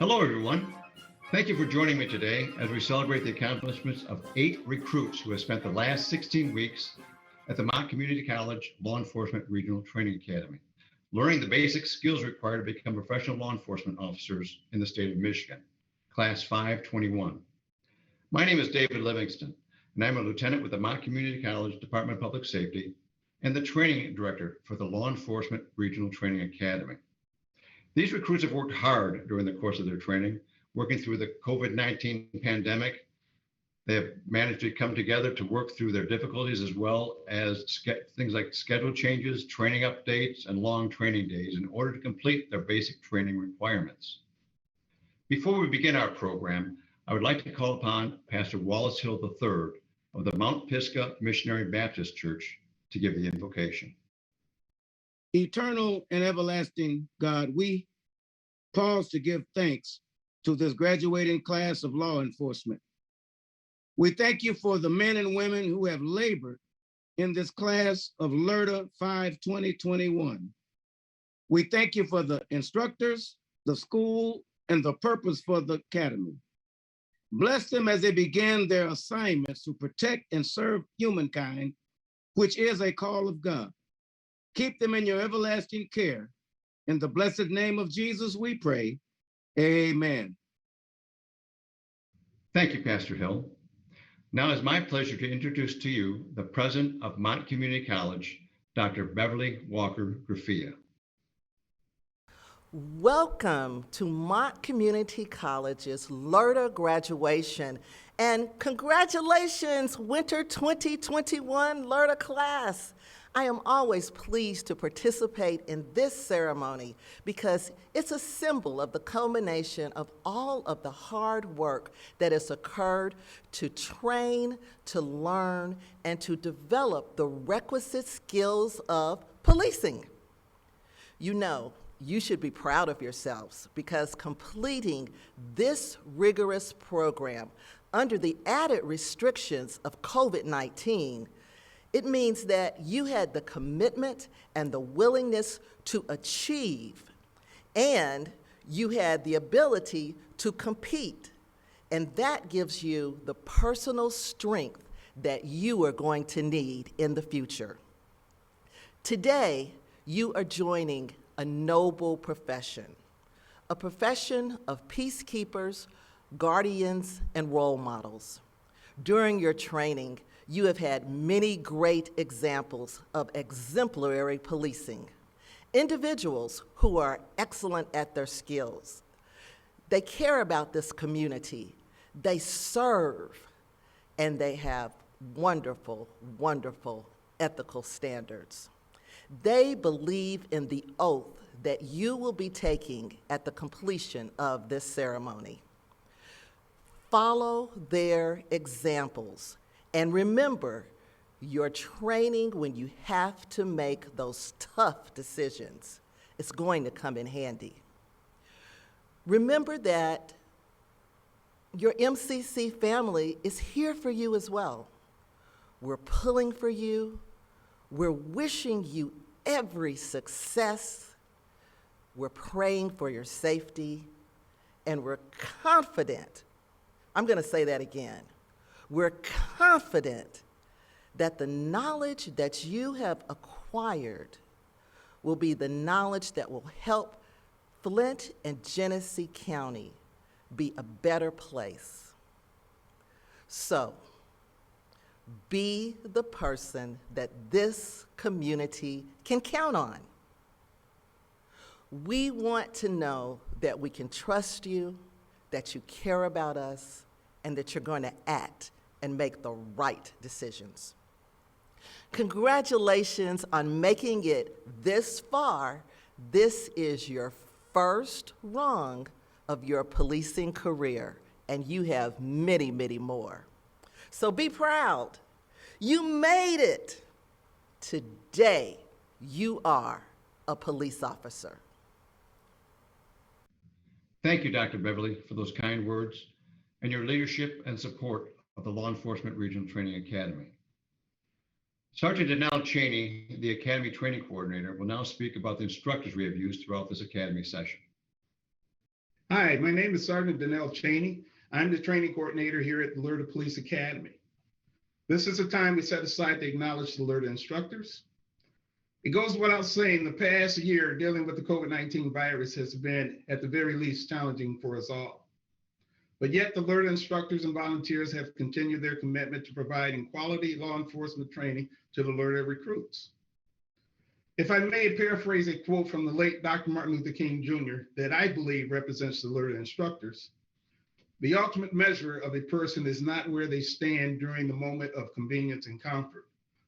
Hello, everyone. Thank you for joining me today as we celebrate the accomplishments of 8 recruits who have spent the last 16 weeks at the Mott Community College Law Enforcement Regional Training Academy, learning the basic skills required to become professional law enforcement officers in the state of Michigan, Class 521. My name is David Livingston, and I'm a lieutenant with the Mott Community College Department of Public Safety and the training director for the Law Enforcement Regional Training Academy. These recruits have worked hard during the course of their training, working through the COVID-19 pandemic. They have managed to come together to work through their difficulties, as well as things like schedule changes, training updates, and long training days in order to complete their basic training requirements. Before we begin our program, I would like to call upon Pastor Wallace Hill III of the Mount Pisgah Missionary Baptist Church to give the invocation. Eternal and everlasting God, we pause to give thanks to this graduating class of law enforcement. We thank you for the men and women who have labored in this class of LERTA 5-2021. We thank you for the instructors, the school, and the purpose for the academy. Bless them as they begin their assignments to protect and serve humankind, which is a call of God. Keep them in your everlasting care. In the blessed name of Jesus, we pray. Amen. Thank you, Pastor Hill. Now it's my pleasure to introduce to you the president of Mott Community College, Dr. Beverly Walker Graffia. Welcome to Mott Community College's LERTA graduation, and congratulations, Winter 2021 LERTA class. I am always pleased to participate in this ceremony because it's a symbol of the culmination of all of the hard work that has occurred to train, to learn, and to develop the requisite skills of policing. You know, you should be proud of yourselves because completing this rigorous program under the added restrictions of COVID-19, it means that you had the commitment and the willingness to achieve, and you had the ability to compete. And that gives you the personal strength that you are going to need in the future. Today, you are joining a noble profession, a profession of peacekeepers, guardians, and role models. During your training, you have had many great examples of exemplary policing. Individuals who are excellent at their skills. They care about this community. They serve, and they have wonderful, wonderful ethical standards. They believe in the oath that you will be taking at the completion of this ceremony. Follow their examples. And remember, your training when you have to make those tough decisions is going to come in handy. Remember that your MCC family is here for you as well. We're pulling for you. We're wishing you every success. We're praying for your safety. And we're confident, I'm going to say that again. We're confident that the knowledge that you have acquired will be the knowledge that will help Flint and Genesee County be a better place. So, be the person that this community can count on. We want to know that we can trust you, that you care about us, and that you're going to act and make the right decisions. Congratulations on making it this far. This is your first rung of your policing career, and you have many, many more. So be proud. You made it. Today, you are a police officer. Thank you, Dr. Beverly, for those kind words and your leadership and support of the Law Enforcement Regional Training Academy. Sergeant Danelle Cheney, the Academy Training Coordinator, will now speak about the instructors we have used throughout this Academy session. Hi, my name is Sergeant Danell Cheney. I'm the training coordinator here at the Lerda Police Academy. This is a time we set aside to acknowledge the Lerda instructors. It goes without saying, the past year dealing with the COVID-19 virus has been, at the very least, challenging for us all. But yet the Lerda instructors and volunteers have continued their commitment to providing quality law enforcement training to the Lerda recruits. If I may paraphrase a quote from the late Dr. Martin Luther King Jr. that I believe represents the Lerda instructors, the ultimate measure of a person is not where they stand during the moment of convenience and comfort,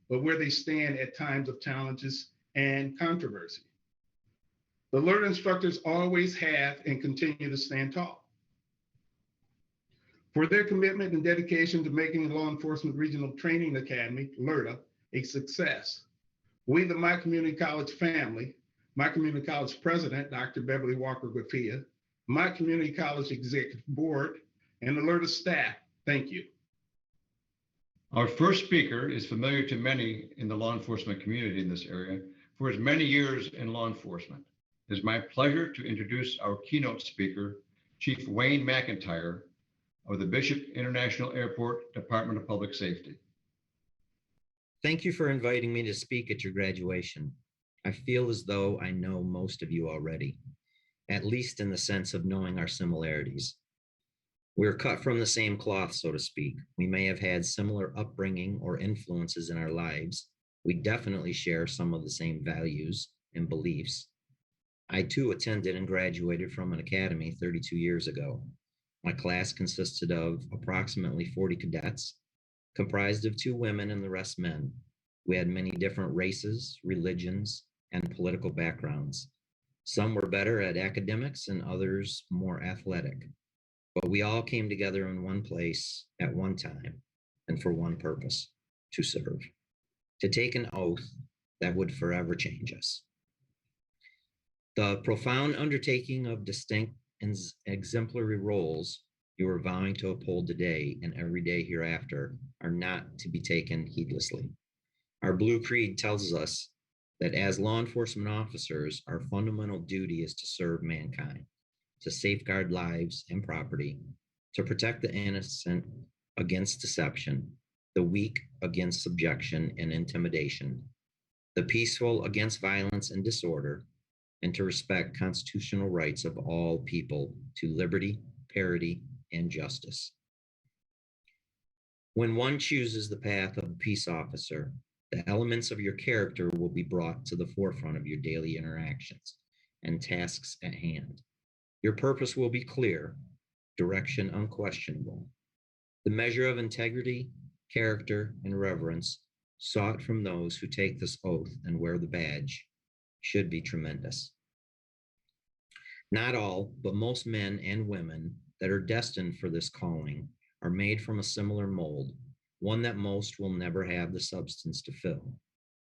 but where they stand at times of challenges and controversy. The Lerda instructors always have and continue to stand tall. For their commitment and dedication to making the Law Enforcement Regional Training Academy, Lerda, a success, we, the Mott Community College family, Mott Community College President, Dr. Beverly Walker Guafia, Mott Community College Executive Board, and the Lerda staff, thank you. Our first speaker is familiar to many in the law enforcement community in this area for his many years in law enforcement. It is my pleasure to introduce our keynote speaker, Chief Wayne McIntyre of the Bishop International Airport Department of Public Safety. Thank you for inviting me to speak at your graduation. I feel as though I know most of you already, at least in the sense of knowing our similarities. We're cut from the same cloth, so to speak. We may have had similar upbringing or influences in our lives. We definitely share some of the same values and beliefs. I too attended and graduated from an academy 32 years ago. My class consisted of approximately 40 cadets, comprised of 2 women and the rest men. We had many different races, religions, and political backgrounds. Some were better at academics and others more athletic, but we all came together in one place at one time and for one purpose: to serve, to take an oath that would forever change us. The profound undertaking of distinct and exemplary roles you are vowing to uphold today and every day hereafter are not to be taken heedlessly. Our Blue Creed tells us that as law enforcement officers, our fundamental duty is to serve mankind, to safeguard lives and property, to protect the innocent against deception, the weak against subjection and intimidation, the peaceful against violence and disorder, and to respect constitutional rights of all people to liberty, parity, and justice. When one chooses the path of a peace officer, the elements of your character will be brought to the forefront of your daily interactions and tasks at hand. Your purpose will be clear, direction unquestionable. The measure of integrity, character, and reverence sought from those who take this oath and wear the badge should be tremendous. Not all, but most men and women that are destined for this calling are made from a similar mold, one that most will never have the substance to fill,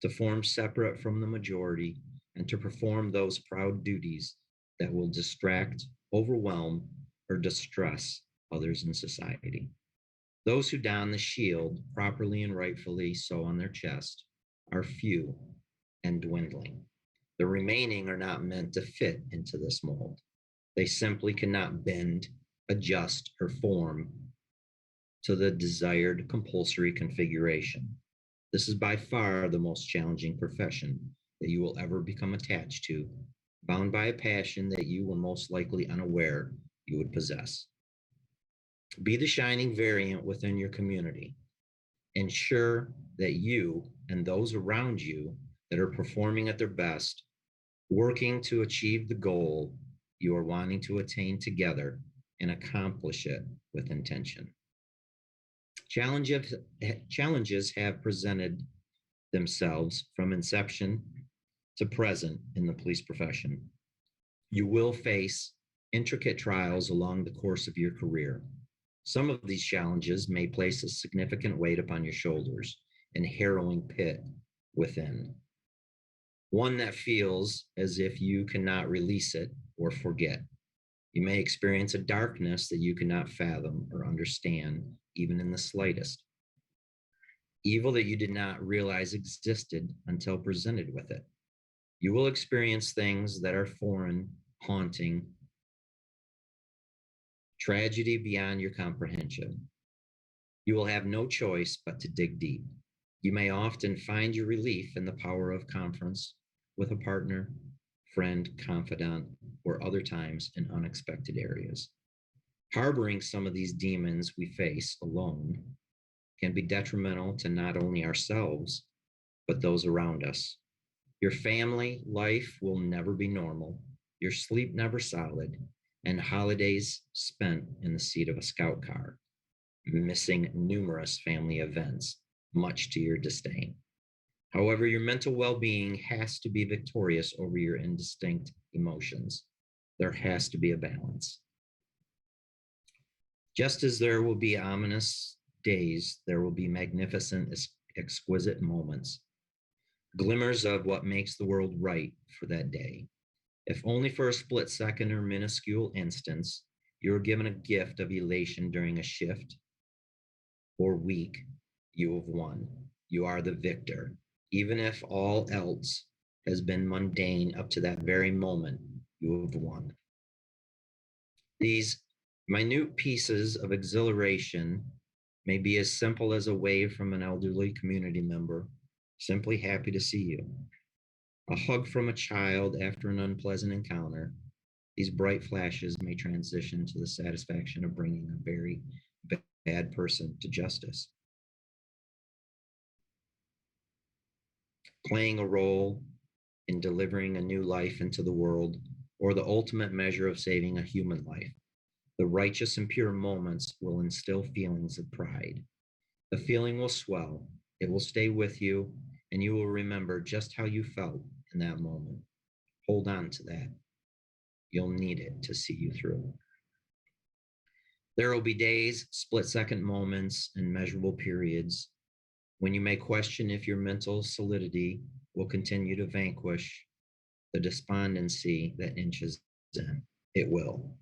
to form separate from the majority, and to perform those proud duties that will distract, overwhelm, or distress others in society. Those who don the shield properly and rightfully so on their chest are few and dwindling. The remaining are not meant to fit into this mold. They simply cannot bend, adjust, or form to the desired compulsory configuration. This is by far the most challenging profession that you will ever become attached to, bound by a passion that you were most likely unaware you would possess. Be the shining variant within your community. Ensure that you and those around you that are performing at their best, working to achieve the goal you are wanting to attain together, and accomplish it with intention. Challenges have presented themselves from inception to present in the police profession. You will face intricate trials along the course of your career. Some of these challenges may place a significant weight upon your shoulders and harrowing pit within. One that feels as if you cannot release it or forget. You may experience a darkness that you cannot fathom or understand, even in the slightest. Evil that you did not realize existed until presented with it. You will experience things that are foreign, haunting, tragedy beyond your comprehension. You will have no choice but to dig deep. You may often find your relief in the power of conference with a partner, friend, confidant, or other times in unexpected areas. Harboring some of these demons we face alone can be detrimental to not only ourselves, but those around us. Your family life will never be normal, your sleep never solid, and holidays spent in the seat of a scout car, missing numerous family events, much to your disdain. However, your mental well-being has to be victorious over your indistinct emotions. There has to be a balance. Just as there will be ominous days, there will be magnificent, exquisite moments, glimmers of what makes the world right for that day. If only for a split second or minuscule instance, you are given a gift of elation during a shift or week, you have won. You are the victor. Even if all else has been mundane up to that very moment, you have won. These minute pieces of exhilaration may be as simple as a wave from an elderly community member, simply happy to see you, a hug from a child after an unpleasant encounter. These bright flashes may transition to the satisfaction of bringing a very bad person to justice. Playing a role in delivering a new life into the world, or the ultimate measure of saving a human life. The righteous and pure moments will instill feelings of pride. The feeling will swell, it will stay with you, and you will remember just how you felt in that moment. Hold on to that. You'll need it to see you through. There will be days, split-second moments, and measurable periods when you may question if your mental solidity will continue to vanquish the despondency that inches in. It will.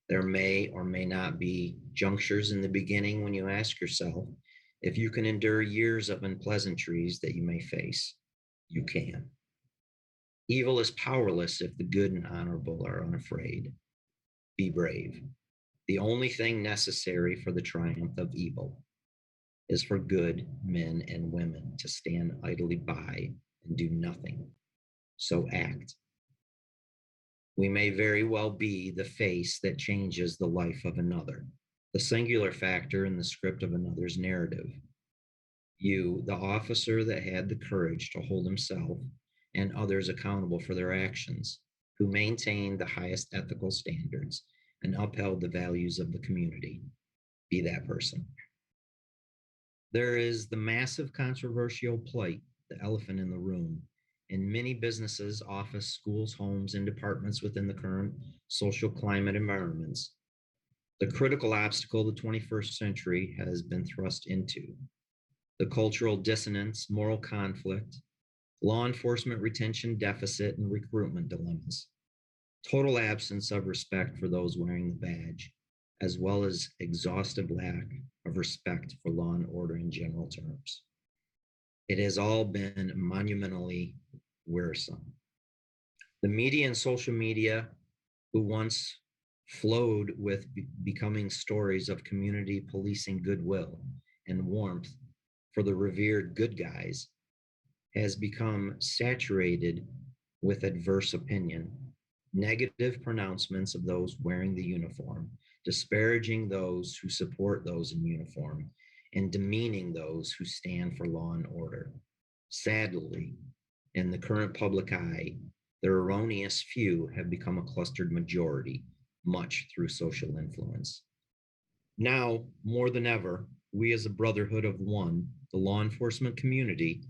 There may or may not be junctures in the beginning when you ask yourself if you can endure years of unpleasantries that you may face. You can. Evil is powerless if the good and honorable are unafraid. Be brave. The only thing necessary for the triumph of evil is for good men and women to stand idly by and do nothing. So act. We may very well be the face that changes the life of another, the singular factor in the script of another's narrative. You, the officer that had the courage to hold himself and others accountable for their actions, who maintained the highest ethical standards and upheld the values of the community. Be that person. There is the massive controversial plight, the elephant in the room, in many businesses, office, schools, homes, and departments within the current social climate environments. The critical obstacle the 21st century has been thrust into. The cultural dissonance, moral conflict, law enforcement retention deficit, and recruitment dilemmas. Total absence of respect for those wearing the badge, as well as exhaustive lack of respect for law and order in general terms. It has all been monumentally wearisome. The media and social media, who once flowed with becoming stories of community policing goodwill and warmth for the revered good guys, has become saturated with adverse opinion, negative pronouncements of those wearing the uniform, disparaging those who support those in uniform, and demeaning those who stand for law and order. Sadly, in the current public eye, the erroneous few have become a clustered majority, much through social influence. Now, more than ever, we as a brotherhood of one, the law enforcement community,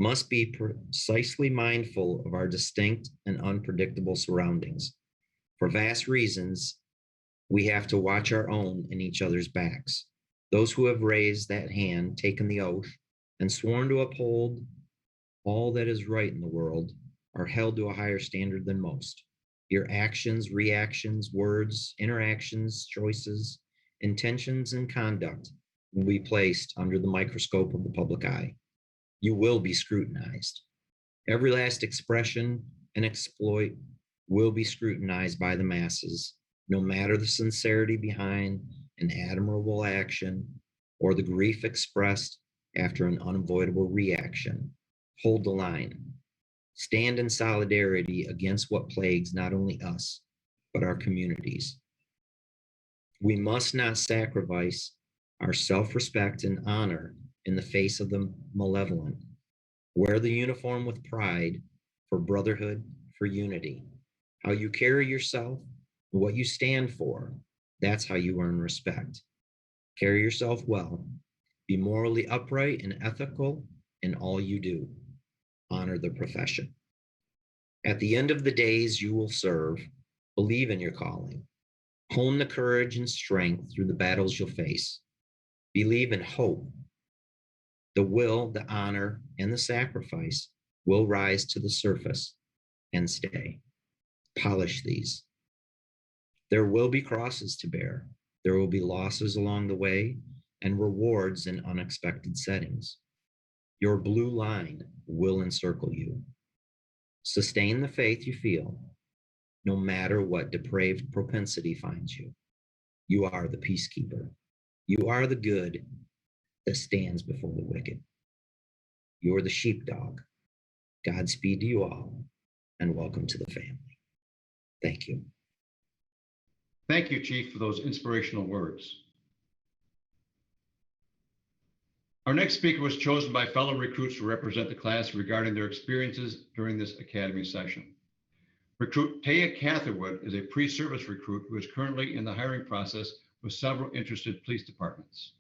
must be precisely mindful of our distinct and unpredictable surroundings. For vast reasons, we have to watch our own and each other's backs. Those who have raised that hand, taken the oath, and sworn to uphold all that is right in the world are held to a higher standard than most. Your actions, reactions, words, interactions, choices, intentions, and conduct will be placed under the microscope of the public eye. You will be scrutinized. Every last expression and exploit will be scrutinized by the masses, No matter the sincerity behind an admirable action or the grief expressed after an unavoidable reaction, hold the line. Stand in solidarity against what plagues not only us, but our communities. We must not sacrifice our self-respect and honor in the face of the malevolent. Wear the uniform with pride for brotherhood, for unity. How you carry yourself, what you stand for, that's how you earn respect. Carry yourself well. Be morally upright and ethical in all you do. Honor the profession. At the end of the days you will serve, believe in your calling. Hone the courage and strength through the battles you'll face. Believe in hope. The will, the honor, and the sacrifice will rise to the surface and stay. Polish these. There will be crosses to bear. There will be losses along the way and rewards in unexpected settings. Your blue line will encircle you. Sustain the faith you feel, no matter what depraved propensity finds you. You are the peacekeeper. You are the good that stands before the wicked. You are the sheepdog. Godspeed to you all, and welcome to the family. Thank you. Thank you, Chief, for those inspirational words. Our next speaker was chosen by fellow recruits to represent the class regarding their experiences during this academy session. Recruit Taya Catherwood is a pre-service recruit who is currently in the hiring process with several interested police departments.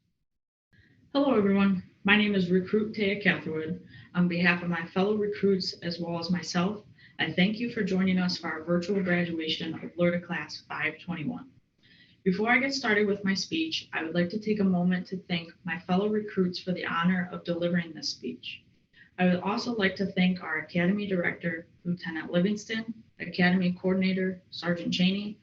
Hello, everyone. My name is Recruit Taya Catherwood. On behalf of my fellow recruits, as well as myself, I thank you for joining us for our virtual graduation of LRTA Class 521. Before I get started with my speech, I would like to take a moment to thank my fellow recruits for the honor of delivering this speech. I would also like to thank our Academy Director, Lieutenant Livingston, Academy Coordinator, Sergeant Cheney,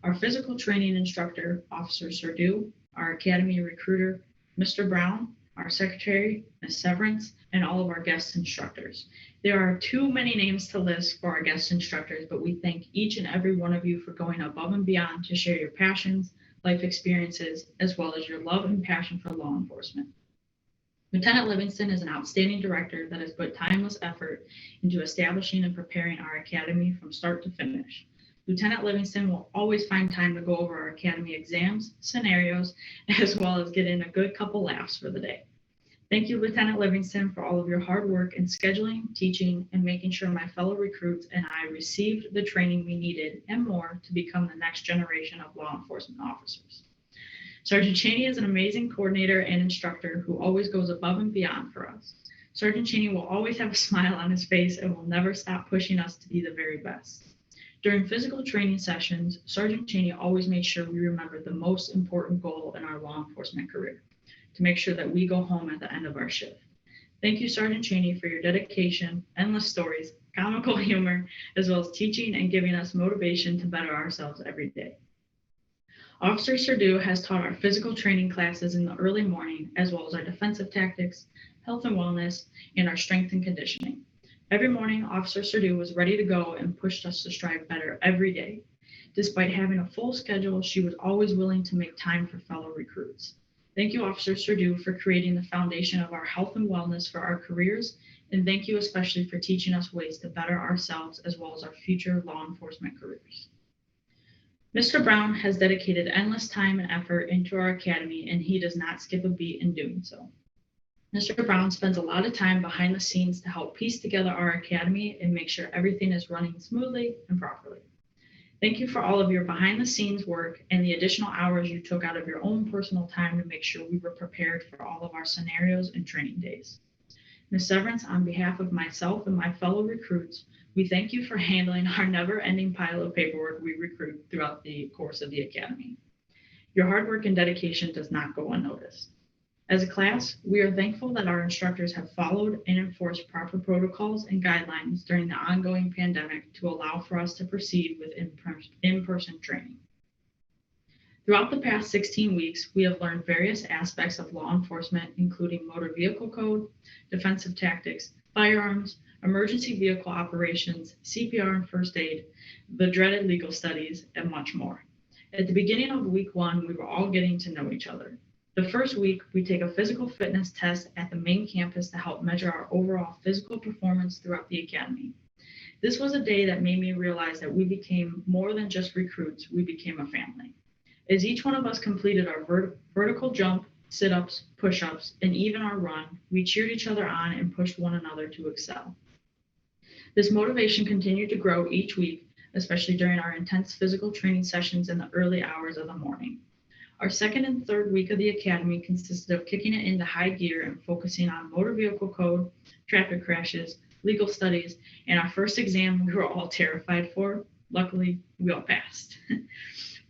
our physical training instructor, Officer Serdu, our Academy Recruiter, Mr. Brown, our Secretary, Ms. Severance, and all of our guest instructors. There are too many names to list for our guest instructors, but we thank each and every one of you for going above and beyond to share your passions, life experiences, as well as your love and passion for law enforcement. Lieutenant Livingston is an outstanding director that has put timeless effort into establishing and preparing our academy from start to finish. Lieutenant Livingston will always find time to go over our academy exams, scenarios, as well as get in a good couple laughs for the day. Thank you, Lieutenant Livingston, for all of your hard work in scheduling, teaching, and making sure my fellow recruits and I received the training we needed and more to become the next generation of law enforcement officers. Sergeant Cheney is an amazing coordinator and instructor who always goes above and beyond for us. Sergeant Cheney will always have a smile on his face and will never stop pushing us to be the very best. During physical training sessions, Sergeant Cheney always made sure we remembered the most important goal in our law enforcement career, to make sure that we go home at the end of our shift. Thank you, Sergeant Cheney, for your dedication, endless stories, comical humor, as well as teaching and giving us motivation to better ourselves every day. Officer Serdu has taught our physical training classes in the early morning, as well as our defensive tactics, health and wellness, and our strength and conditioning. Every morning, Officer Serdu was ready to go and pushed us to strive better every day. Despite having a full schedule, she was always willing to make time for fellow recruits. Thank you, Officer Serdu, for creating the foundation of our health and wellness for our careers, and thank you especially for teaching us ways to better ourselves as well as our future law enforcement careers. Mr. Brown has dedicated endless time and effort into our academy, and he does not skip a beat in doing so. Mr. Brown spends a lot of time behind the scenes to help piece together our academy and make sure everything is running smoothly and properly. Thank you for all of your behind the scenes work and the additional hours you took out of your own personal time to make sure we were prepared for all of our scenarios and training days. Ms. Severance, on behalf of myself and my fellow recruits, we thank you for handling our never-ending pile of paperwork we recruit throughout the course of the academy. Your hard work and dedication does not go unnoticed. As a class, we are thankful that our instructors have followed and enforced proper protocols and guidelines during the ongoing pandemic to allow for us to proceed with in-person training. Throughout the past 16 weeks, we have learned various aspects of law enforcement, including motor vehicle code, defensive tactics, firearms, emergency vehicle operations, CPR and first aid, the dreaded legal studies, and much more. At the beginning of week 1, we were all getting to know each other. The first week, we take a physical fitness test at the main campus to help measure our overall physical performance throughout the academy. This was a day that made me realize that we became more than just recruits, we became a family. As each one of us completed our vertical jump, sit-ups, push-ups, and even our run, we cheered each other on and pushed one another to excel. This motivation continued to grow each week, especially during our intense physical training sessions in the early hours of the morning. Our second and third week of the academy consisted of kicking it into high gear and focusing on motor vehicle code, traffic crashes, legal studies, and our first exam we were all terrified for. Luckily, we all passed.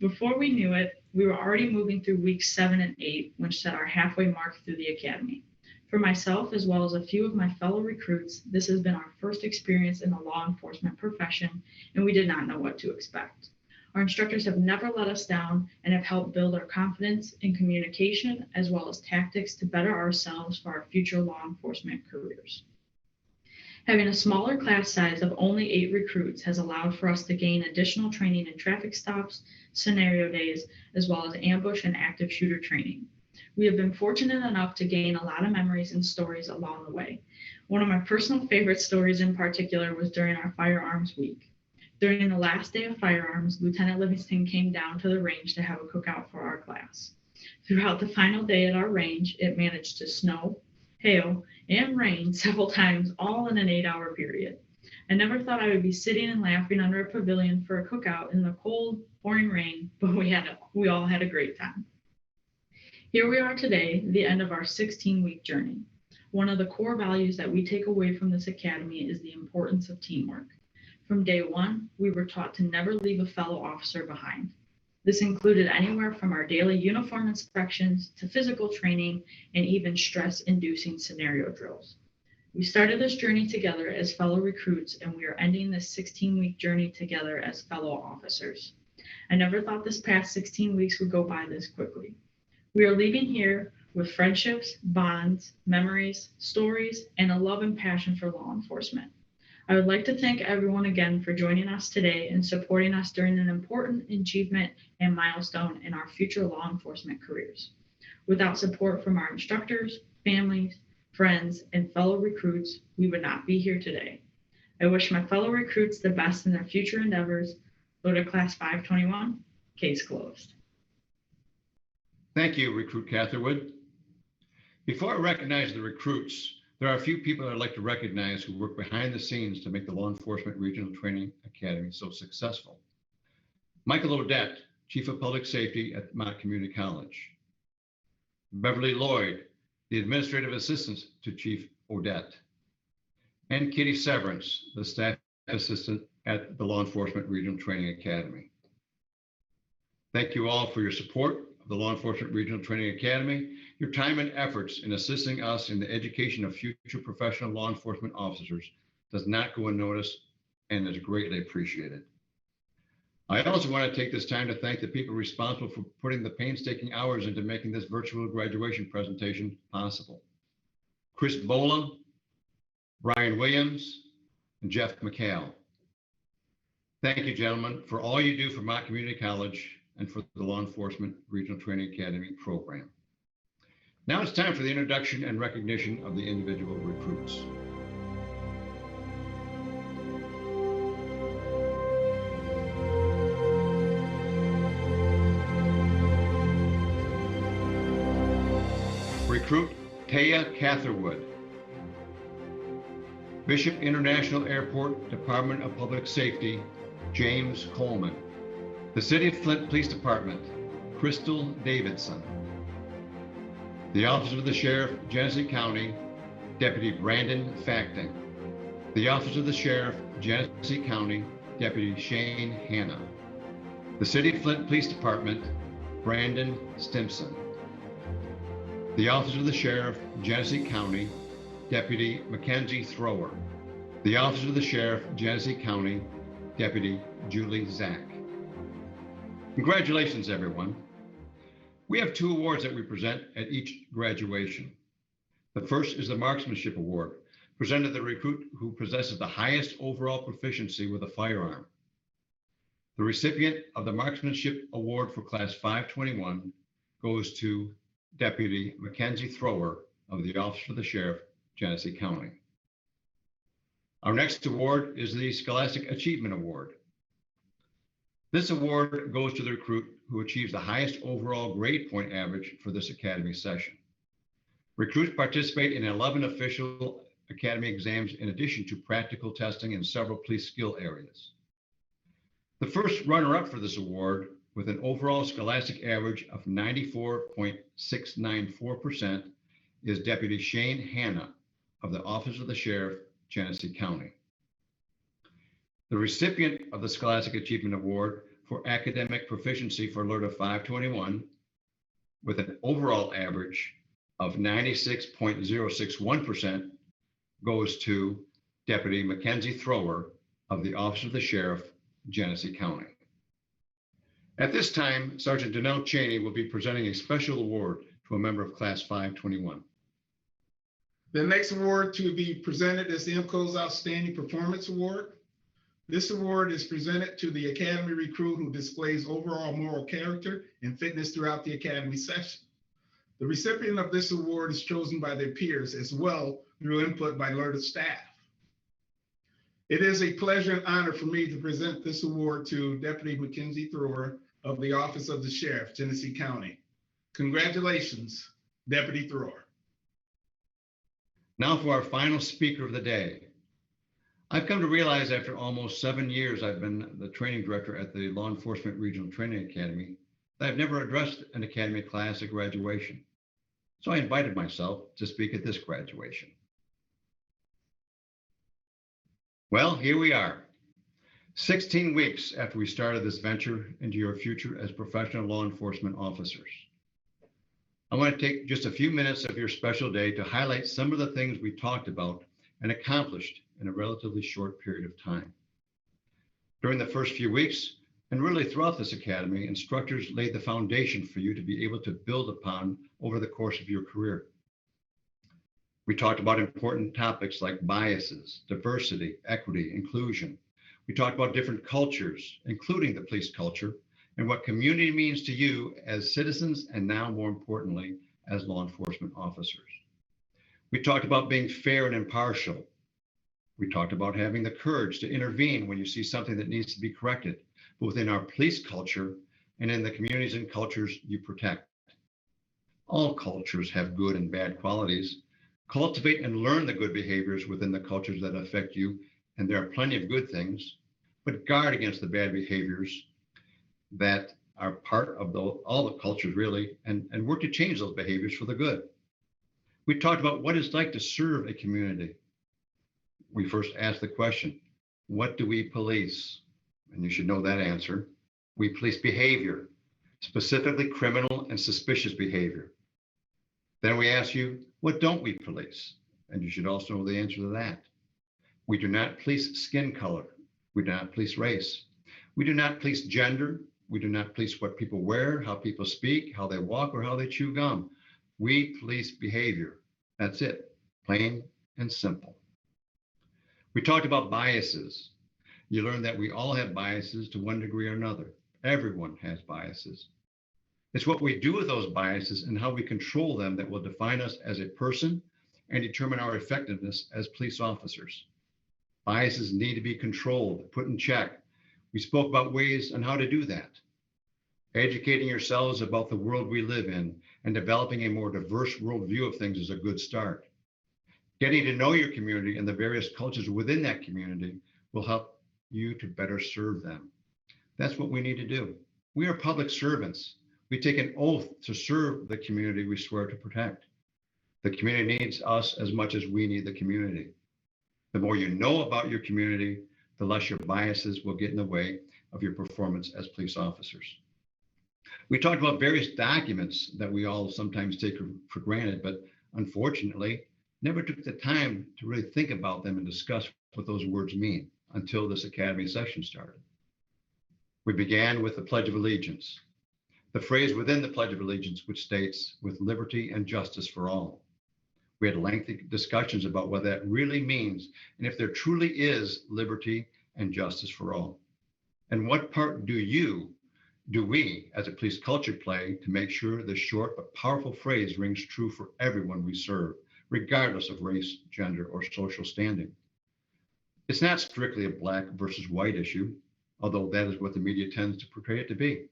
Before we knew it, we were already moving through weeks 7 and 8, which set our halfway mark through the academy. For myself, as well as a few of my fellow recruits, this has been our first experience in the law enforcement profession, and we did not know what to expect. Our instructors have never let us down and have helped build our confidence in communication, as well as tactics to better ourselves for our future law enforcement careers. Having a smaller class size of only 8 recruits has allowed for us to gain additional training in traffic stops, scenario days, as well as ambush and active shooter training. We have been fortunate enough to gain a lot of memories and stories along the way. One of my personal favorite stories in particular was during our firearms week. During the last day of firearms, Lieutenant Livingston came down to the range to have a cookout for our class. Throughout the final day at our range, it managed to snow, hail, and rain several times, all in an 8-hour period. I never thought I would be sitting and laughing under a pavilion for a cookout in the cold, pouring rain, but we all had a great time. Here we are today, the end of our 16-week journey. One of the core values that we take away from this academy is the importance of teamwork. From day 1, we were taught to never leave a fellow officer behind. This included anywhere from our daily uniform inspections to physical training and even stress-inducing scenario drills. We started this journey together as fellow recruits, and we are ending this 16-week journey together as fellow officers. I never thought this past 16 weeks would go by this quickly. We are leaving here with friendships, bonds, memories, stories, and a love and passion for law enforcement. I would like to thank everyone again for joining us today and supporting us during an important achievement and milestone in our future law enforcement careers. Without support from our instructors, families, friends, and fellow recruits, we would not be here today. I wish my fellow recruits the best in their future endeavors. LRTA Class 521, case closed. Thank you, Recruit Catherwood. Before I recognize the recruits, there are a few people I'd like to recognize who work behind the scenes to make the Law Enforcement Regional Training Academy so successful. Michael Odette, Chief of Public Safety at Mott Community College. Beverly Lloyd, the Administrative Assistant to Chief Odette. And Kitty Severance, the Staff Assistant at the Law Enforcement Regional Training Academy. Thank you all for your support of the Law Enforcement Regional Training Academy, your time and efforts in assisting us in the education of future professional law enforcement officers does not go unnoticed and is greatly appreciated. I also want to take this time to thank the people responsible for putting the painstaking hours into making this virtual graduation presentation possible. Chris Bola, Brian Williams, and Jeff McHale. Thank you, gentlemen, for all you do for Mott Community College and for the Law Enforcement Regional Training Academy program. Now it's time for the introduction and recognition of the individual recruits. Recruit Taya Catherwood. Bishop International Airport, Department of Public Safety, James Coleman. The City of Flint Police Department, Crystal Davidson. The Office of the Sheriff, Genesee County, Deputy Brandon Facting. The Office of the Sheriff, Genesee County, Deputy Shane Hanna. The City of Flint Police Department, Brandon Stimson. The Office of the Sheriff, Genesee County, Deputy Mackenzie Thrower. The Office of the Sheriff, Genesee County, Deputy Julie Zach. Congratulations, everyone. We have 2 awards that we present at each graduation. The first is the Marksmanship Award, presented to the recruit who possesses the highest overall proficiency with a firearm. The recipient of the Marksmanship Award for Class 521 goes to Deputy Mackenzie Thrower of the Office of the Sheriff, Genesee County. Our next award is the Scholastic Achievement Award. This award goes to the recruit who achieves the highest overall grade point average for this academy session. Recruits participate in 11 official academy exams in addition to practical testing in several police skill areas. The first runner-up for this award, with an overall scholastic average of 94.694%, is Deputy Shane Hanna of the Office of the Sheriff, Genesee County. The recipient of the Scholastic Achievement Award for Academic Proficiency for LERTA 521, with an overall average of 96.061%, goes to Deputy Mackenzie Thrower of the Office of the Sheriff, Genesee County. At this time, Sergeant Danelle Cheney will be presenting a special award to a member of Class 521. The next award to be presented is the IMCO's Outstanding Performance Award. This award is presented to the academy recruit who displays overall moral character and fitness throughout the academy session. The recipient of this award is chosen by their peers as well through input by LERTA staff. It is a pleasure and honor for me to present this award to Deputy Mackenzie Thrower of the Office of the Sheriff, Genesee County. Congratulations, Deputy Thrower. Now for our final speaker of the day. I've come to realize after almost 7 years I've been the training director at the Law Enforcement Regional Training Academy that I've never addressed an academy class at graduation. So I invited myself to speak at this graduation. Well, here we are, 16 weeks after we started this venture into your future as professional law enforcement officers. I want to take just a few minutes of your special day to highlight some of the things we talked about and accomplished in a relatively short period of time. During the first few weeks, and really throughout this academy, instructors laid the foundation for you to be able to build upon over the course of your career. We talked about important topics like biases, diversity, equity, inclusion. We talked about different cultures, including the police culture, and what community means to you as citizens, and now more importantly, as law enforcement officers. We talked about being fair and impartial. We talked about having the courage to intervene when you see something that needs to be corrected, both in our police culture and in the communities and cultures you protect. All cultures have good and bad qualities. Cultivate and learn the good behaviors within the cultures that affect you, and there are plenty of good things, but guard against the bad behaviors that are part of all the cultures really, and work to change those behaviors for the good. We talked about what it's like to serve a community. We first asked the question, what do we police? And you should know that answer. We police behavior, specifically criminal and suspicious behavior. Then we ask you, what don't we police? And you should also know the answer to that. We do not police skin color. We do not police race. We do not police gender. We do not police what people wear, how people speak, how they walk, or how they chew gum. We police behavior. That's it, plain and simple. We talked about biases. You learned that we all have biases to one degree or another. Everyone has biases. It's what we do with those biases and how we control them that will define us as a person and determine our effectiveness as police officers. Biases need to be controlled, put in check. We spoke about ways on how to do that. Educating yourselves about the world we live in and developing a more diverse worldview of things is a good start. Getting to know your community and the various cultures within that community will help you to better serve them. That's what we need to do. We are public servants. We take an oath to serve the community we swear to protect. The community needs us as much as we need the community. The more you know about your community, the less your biases will get in the way of your performance as police officers. We talked about various documents that we all sometimes take for granted, but unfortunately, never took the time to really think about them and discuss what those words mean until this academy session started. We began with the Pledge of Allegiance, the phrase within the Pledge of Allegiance, which states, with liberty and justice for all. We had lengthy discussions about what that really means and if there truly is liberty and justice for all. And what part do we as a police culture play to make sure the short but powerful phrase rings true for everyone we serve, regardless of race, gender, or social standing? It's not strictly a black versus white issue, although that is what the media tends to portray it to be.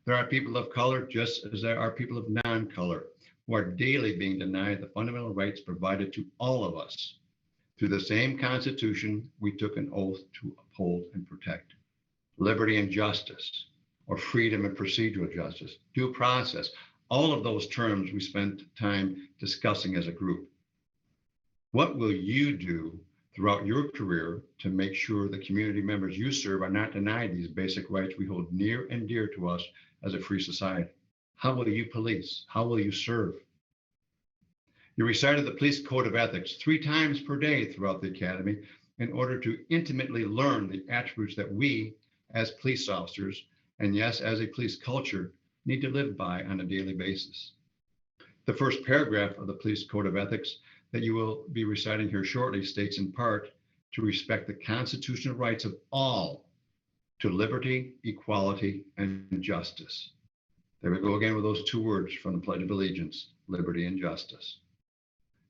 There are people of color just as there are people of non-color who are daily being denied the fundamental rights provided to all of us through the same Constitution we took an oath to uphold and protect. Liberty and justice, or freedom and procedural justice, due process, all of those terms we spent time discussing as a group. What will you do throughout your career to make sure the community members you serve are not denied these basic rights we hold near and dear to us as a free society? How will you police? How will you serve? You recited the police code of ethics 3 times per day throughout the academy in order to intimately learn the attributes that we as police officers, and yes, as a police culture, need to live by on a daily basis. The first paragraph of the police code of ethics that you will be reciting here shortly states in part to respect the constitutional rights of all to liberty, equality, and justice. There we go again with those 2 words from the Pledge of Allegiance, liberty and justice.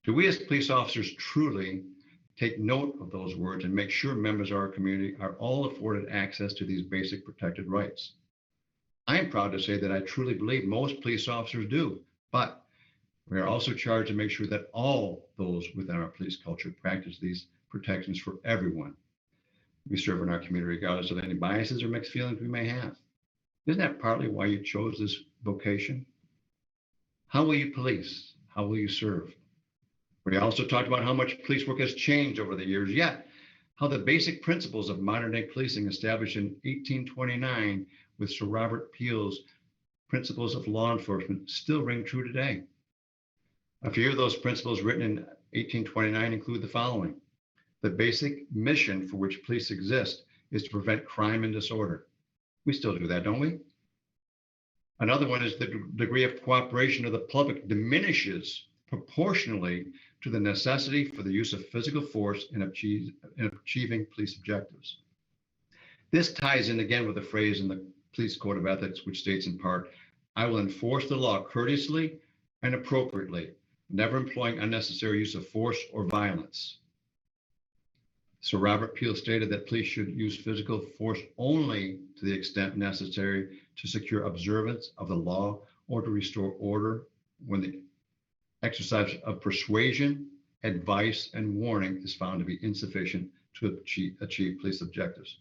Do we as police officers truly take note of those words and make sure members of our community are all afforded access to these basic protected rights? I am proud to say that I truly believe most police officers do, but we are also charged to make sure that all those within our police culture practice these protections for everyone we serve in our community, regardless of any biases or mixed feelings we may have. Isn't that partly why you chose this vocation? How will you police? How will you serve? We also talked about how much police work has changed over the years, yet how the basic principles of modern day policing established in 1829 with Sir Robert Peel's Principles of Law Enforcement still ring true today. A few of those principles written in 1829 include the following. The basic mission for which police exist is to prevent crime and disorder. We still do that, don't we? Another one is the degree of cooperation of the public diminishes proportionally to the necessity for the use of physical force in achieving police objectives. This ties in again with a phrase in the Police Code of Ethics, which states in part, I will enforce the law courteously and appropriately, never employing unnecessary use of force or violence. Sir Robert Peel stated that police should use physical force only to the extent necessary to secure observance of the law or to restore order when the exercise of persuasion, advice, and warning is found to be insufficient to achieve police objectives.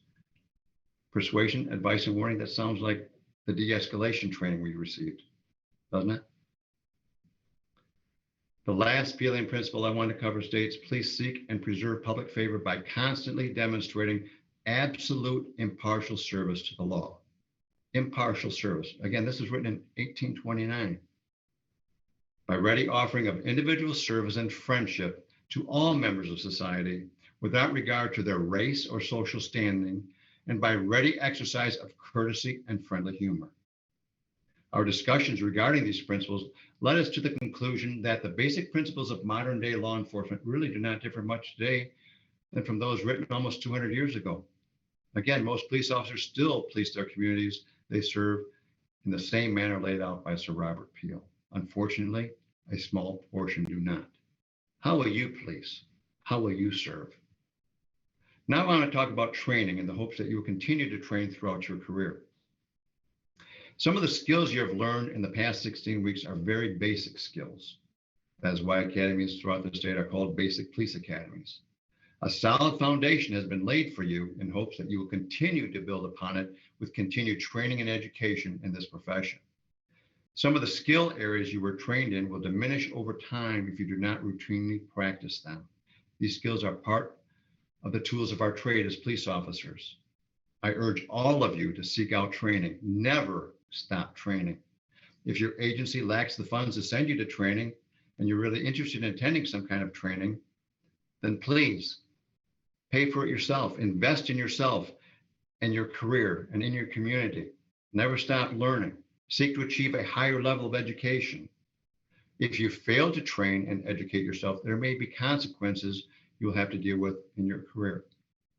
Persuasion, advice, and warning, that sounds like the de-escalation training we received, doesn't it? The last Peelian principle I want to cover states, police seek and preserve public favor by constantly demonstrating absolute impartial service to the law. Impartial service. Again, this was written in 1829. By ready offering of individual service and friendship to all members of society without regard to their race or social standing, and by ready exercise of courtesy and friendly humor. Our discussions regarding these principles led us to the conclusion that the basic principles of modern day law enforcement really do not differ much today than from those written almost 200 years ago. Again, most police officers still police their communities they serve in the same manner laid out by Sir Robert Peel. Unfortunately, a small portion do not. How will you police? How will you serve? Now I want to talk about training in the hopes that you will continue to train throughout your career. Some of the skills you have learned in the past 16 weeks are very basic skills. That is why academies throughout the state are called basic police academies. A solid foundation has been laid for you in hopes that you will continue to build upon it with continued training and education in this profession. Some of the skill areas you were trained in will diminish over time if you do not routinely practice them. These skills are part of the tools of our trade as police officers. I urge all of you to seek out training. Never stop training. If your agency lacks the funds to send you to training and you're really interested in attending some kind of training, then please pay for it yourself. Invest in yourself and your career and in your community. Never stop learning. Seek to achieve a higher level of education. If you fail to train and educate yourself, there may be consequences you'll have to deal with in your career.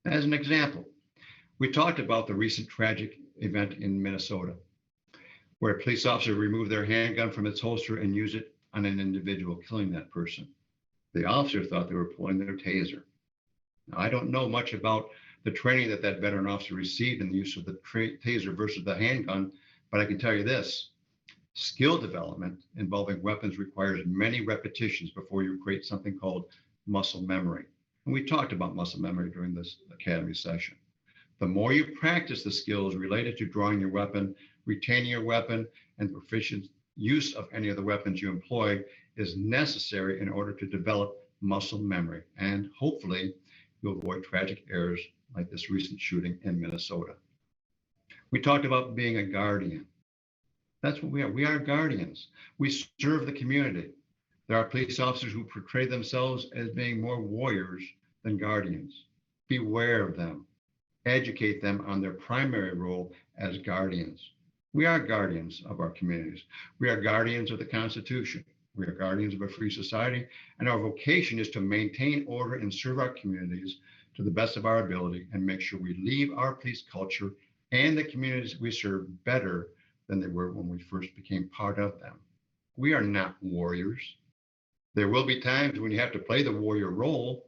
As an example, We talked about the recent tragic event in Minnesota, where a police officer removed their handgun from its holster and used it on an individual, killing that person. The officer thought they were pulling their taser. Now, I don't know much about the training that veteran officer received in the use of the taser versus the handgun, but I can tell you this: skill development involving weapons requires many repetitions before you create something called muscle memory. And we talked about muscle memory during this academy session. The more you practice the skills related to drawing your weapon, retaining your weapon, and proficient use of any of the weapons you employ is necessary in order to develop muscle memory. And hopefully you'll avoid tragic errors like this recent shooting in Minnesota. We talked about being a guardian. That's what we are. We are guardians. We serve the community. There are police officers who portray themselves as being more warriors than guardians. Beware of them. Educate them on their primary role as guardians. We are guardians of our communities. We are guardians of the Constitution. We are guardians of a free society, and our vocation is to maintain order and serve our communities to the best of our ability and make sure we leave our police culture and the communities we serve better than they were when we first became part of them. We are not warriors. There will be times when you have to play the warrior role,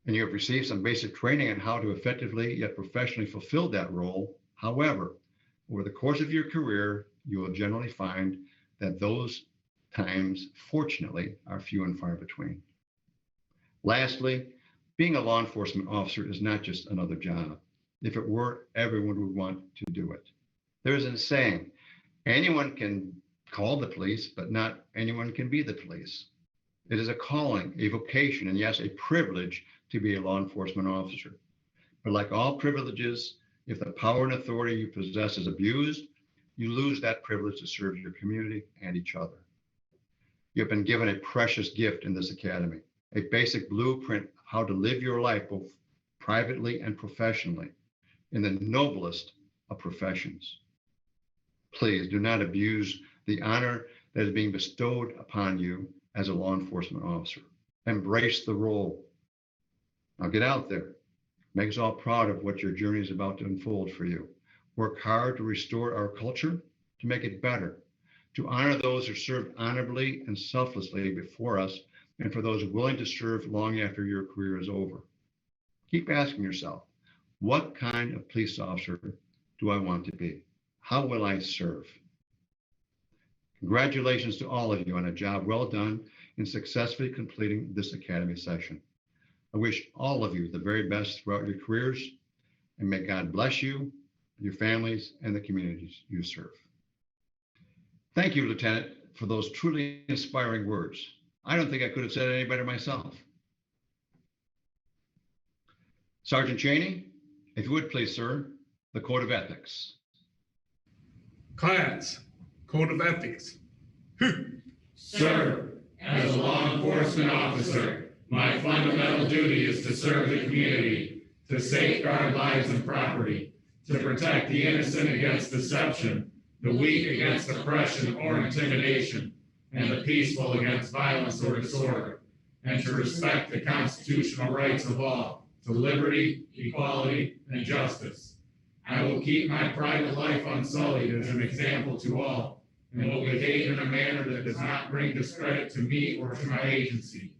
and you have received some basic training on how to effectively yet professionally fulfill that role. However, over the course of your career, you will generally find that those times, fortunately, are few and far between. Lastly, being a law enforcement officer is not just another job. If it were, everyone would want to do it. There's a saying, anyone can call the police, but not anyone can be the police. It is a calling, a vocation, and yes, a privilege to be a law enforcement officer. But like all privileges, if the power and authority you possess is abused, you lose that privilege to serve your community and each other. You have been given a precious gift in this academy, a basic blueprint of how to live your life both privately and professionally in the noblest of professions. Please do not abuse the honor that is being bestowed upon you as a law enforcement officer. Embrace the role. Now get out there. Make us all proud of what your journey is about to unfold for you. Work hard to restore our culture, to make it better, to honor those who served honorably and selflessly before us, and for those willing to serve long after your career is over. Keep asking yourself, what kind of police officer do I want to be? How will I serve? Congratulations to all of you on a job well done in successfully completing this academy session. I wish all of you the very best throughout your careers, and may God bless you, your families, and the communities you serve. Thank you, Lieutenant, for those truly inspiring words. I don't think I could have said it any better myself. Sergeant Cheney, if you would please, sir, the Code of Ethics. Class, Code of Ethics. Sir, as a law enforcement officer, my fundamental duty is to serve the community, to safeguard lives and property, to protect the innocent against deception, the weak against oppression or intimidation, and the peaceful against violence or disorder, and to respect the constitutional rights of all, to liberty, equality, and justice. I will keep my private life unsullied as an example to all, and will behave in a manner that does not bring discredit to me or to my agency.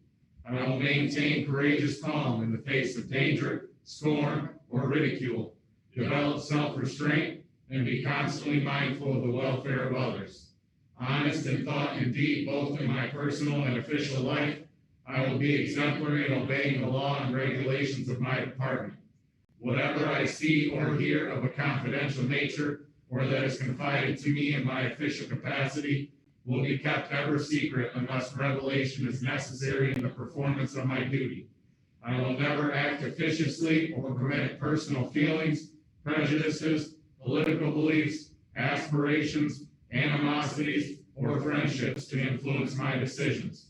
I will maintain courageous calm in the face of danger, scorn, or ridicule, develop self-restraint, and be constantly mindful of the welfare of others. Honest in thought and deed, both in my personal and official life, I will be exemplary in obeying the law and regulations of my department. Whatever I see or hear of a confidential nature, or that is confided to me in my official capacity, will be kept ever secret unless revelation is necessary in the performance of my duty. I will never act officiously or permit personal feelings, prejudices, political beliefs, aspirations, animosities, or friendships to influence my decisions.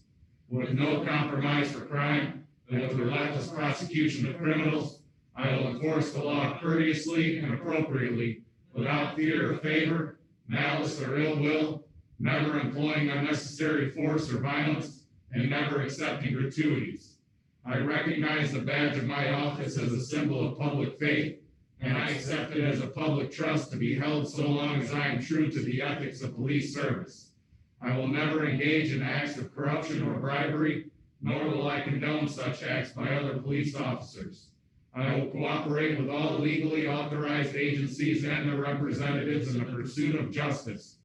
With no compromise for crime and with relentless prosecution of criminals, I will enforce the law courteously and appropriately, without fear or favor, malice or ill will, never employing unnecessary force or violence, and never accepting gratuities. I recognize the badge of my office as a symbol of public faith, and I accept it as a public trust to be held so long as I am true to the ethics of police service. I will never engage in acts of corruption or bribery, nor will I condone such acts by other police officers. I will cooperate with all legally authorized agencies and their representatives in the pursuit of justice.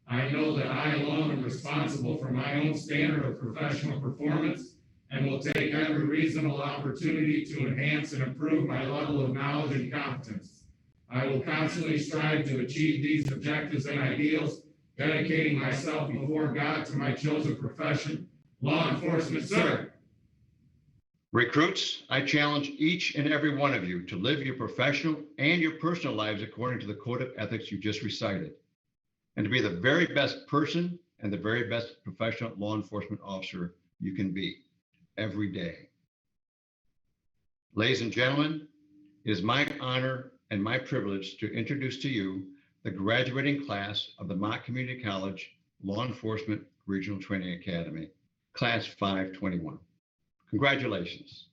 I know that I alone am responsible for my own standard of professional performance and will take every reasonable opportunity to enhance and improve my level of knowledge and competence. I will constantly strive to achieve these objectives and ideals, dedicating myself before God to my chosen profession, law enforcement, sir. Recruits, I challenge each and every one of you to live your professional and your personal lives according to the code of ethics you just recited, and to be the very best person and the very best professional law enforcement officer you can be every day. Ladies and gentlemen, it is my honor and my privilege to introduce to you the graduating class of the Mott Community College Law Enforcement Regional Training Academy, Class 521. Congratulations.